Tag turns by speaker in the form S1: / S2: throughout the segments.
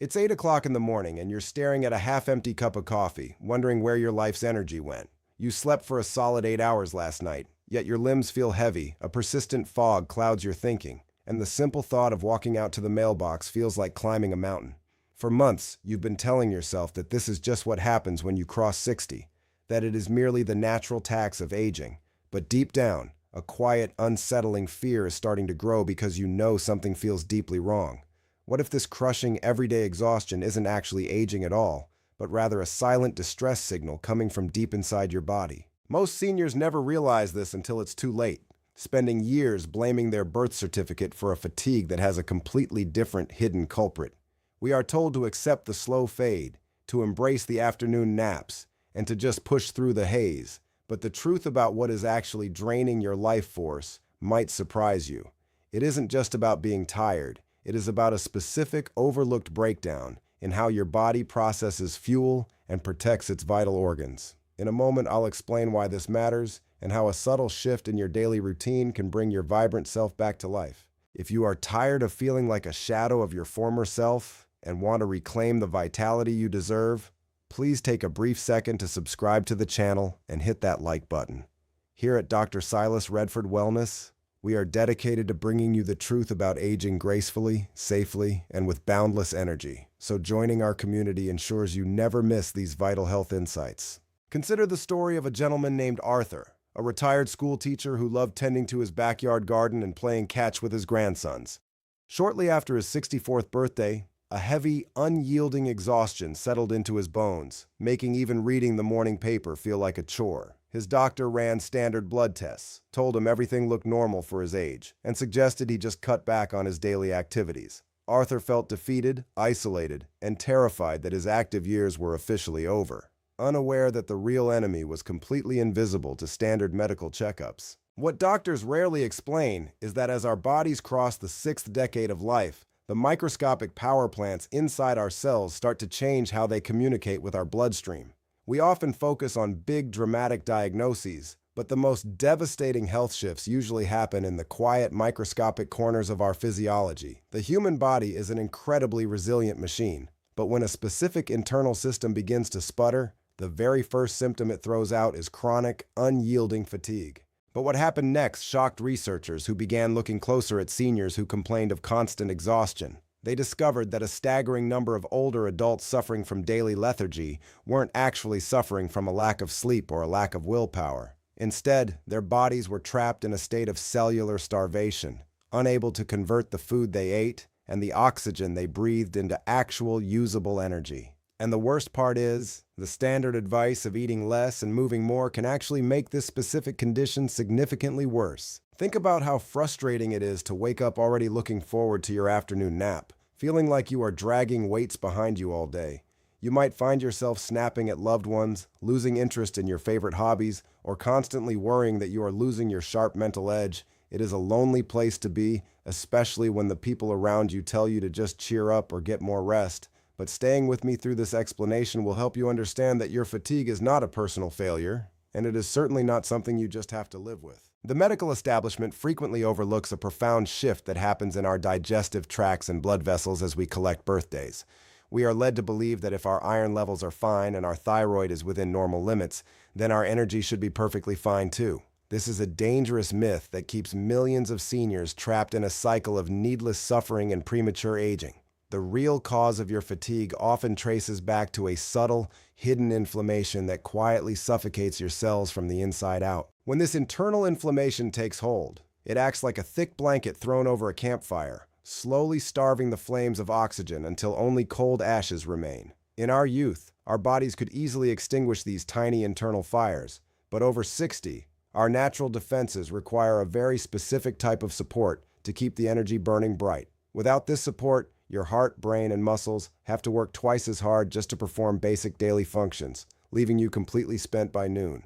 S1: It's 8 o'clock in the morning and you're staring at a half-empty cup of coffee, wondering where your life's energy went. You slept for a solid 8 hours last night, yet your limbs feel heavy, a persistent fog clouds your thinking, and the simple thought of walking out to the mailbox feels like climbing a mountain. For months, you've been telling yourself that this is just what happens when you cross 60, that it is merely the natural tax of aging. But deep down, a quiet, unsettling fear is starting to grow because you know something feels deeply wrong. What if this crushing, everyday exhaustion isn't actually aging at all, but rather a silent distress signal coming from deep inside your body? Most seniors never realize this until it's too late, spending years blaming their birth certificate for a fatigue that has a completely different hidden culprit. We are told to accept the slow fade, to embrace the afternoon naps, and to just push through the haze. But the truth about what is actually draining your life force might surprise you. It isn't just about being tired. It is about a specific, overlooked breakdown in how your body processes fuel and protects its vital organs. In a moment, I'll explain why this matters and how a subtle shift in your daily routine can bring your vibrant self back to life. If you are tired of feeling like a shadow of your former self and want to reclaim the vitality you deserve, please take a brief second to subscribe to the channel and hit that like button. Here at Dr. Silas Redford Wellness, we are dedicated to bringing you the truth about aging gracefully, safely, and with boundless energy. So joining our community ensures you never miss these vital health insights. Consider the story of a gentleman named Arthur, a retired school teacher who loved tending to his backyard garden and playing catch with his grandsons. Shortly after his 64th birthday, a heavy, unyielding exhaustion settled into his bones, making even reading the morning paper feel like a chore. His doctor ran standard blood tests, told him everything looked normal for his age, and suggested he just cut back on his daily activities. Arthur felt defeated, isolated, and terrified that his active years were officially over, unaware that the real enemy was completely invisible to standard medical checkups. What doctors rarely explain is that as our bodies cross the 6th decade of life, the microscopic power plants inside our cells start to change how they communicate with our bloodstream. We often focus on big, dramatic diagnoses, but the most devastating health shifts usually happen in the quiet, microscopic corners of our physiology. The human body is an incredibly resilient machine, but when a specific internal system begins to sputter, the very first symptom it throws out is chronic, unyielding fatigue. But what happened next shocked researchers who began looking closer at seniors who complained of constant exhaustion. They discovered that a staggering number of older adults suffering from daily lethargy weren't actually suffering from a lack of sleep or a lack of willpower. Instead, their bodies were trapped in a state of cellular starvation, unable to convert the food they ate and the oxygen they breathed into actual usable energy. And the worst part is, the standard advice of eating less and moving more can actually make this specific condition significantly worse. Think about how frustrating it is to wake up already looking forward to your afternoon nap, feeling like you are dragging weights behind you all day. You might find yourself snapping at loved ones, losing interest in your favorite hobbies, or constantly worrying that you are losing your sharp mental edge. It is a lonely place to be, especially when the people around you tell you to just cheer up or get more rest. But staying with me through this explanation will help you understand that your fatigue is not a personal failure, and it is certainly not something you just have to live with. The medical establishment frequently overlooks a profound shift that happens in our digestive tracts and blood vessels as we collect birthdays. We are led to believe that if our iron levels are fine and our thyroid is within normal limits, then our energy should be perfectly fine too. This is a dangerous myth that keeps millions of seniors trapped in a cycle of needless suffering and premature aging. The real cause of your fatigue often traces back to a subtle, hidden inflammation that quietly suffocates your cells from the inside out. When this internal inflammation takes hold, it acts like a thick blanket thrown over a campfire, slowly starving the flames of oxygen until only cold ashes remain. In our youth, our bodies could easily extinguish these tiny internal fires, but over 60, our natural defenses require a very specific type of support to keep the energy burning bright. Without this support, your heart, brain, and muscles have to work twice as hard just to perform basic daily functions, leaving you completely spent by noon.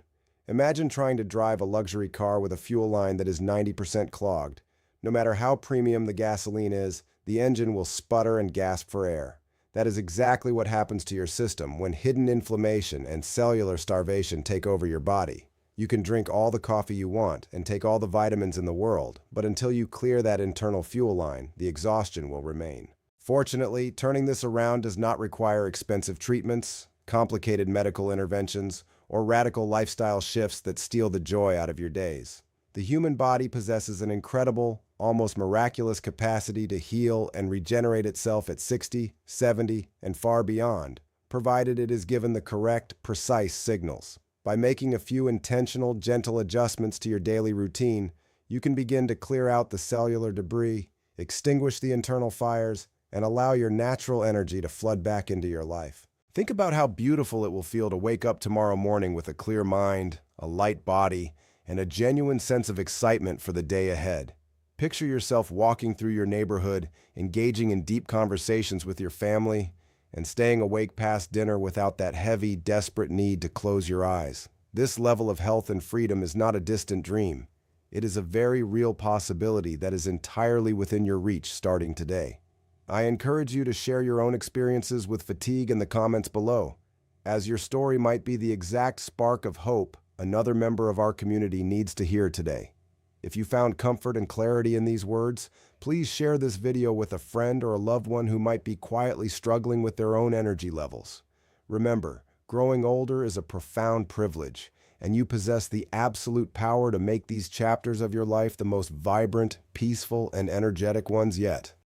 S1: Imagine trying to drive a luxury car with a fuel line that is 90% clogged. No matter how premium the gasoline is, the engine will sputter and gasp for air. That is exactly what happens to your system when hidden inflammation and cellular starvation take over your body. You can drink all the coffee you want and take all the vitamins in the world, but until you clear that internal fuel line, the exhaustion will remain. Fortunately, turning this around does not require expensive treatments, complicated medical interventions, or radical lifestyle shifts that steal the joy out of your days. The human body possesses an incredible, almost miraculous capacity to heal and regenerate itself at 60, 70, and far beyond, provided it is given the correct, precise signals. By making a few intentional, gentle adjustments to your daily routine, you can begin to clear out the cellular debris, extinguish the internal fires, and allow your natural energy to flood back into your life. Think about how beautiful it will feel to wake up tomorrow morning with a clear mind, a light body, and a genuine sense of excitement for the day ahead. Picture yourself walking through your neighborhood, engaging in deep conversations with your family, and staying awake past dinner without that heavy, desperate need to close your eyes. This level of health and freedom is not a distant dream. It is a very real possibility that is entirely within your reach starting today. I encourage you to share your own experiences with fatigue in the comments below, as your story might be the exact spark of hope another member of our community needs to hear today. If you found comfort and clarity in these words, please share this video with a friend or a loved one who might be quietly struggling with their own energy levels. Remember, growing older is a profound privilege, and you possess the absolute power to make these chapters of your life the most vibrant, peaceful, and energetic ones yet.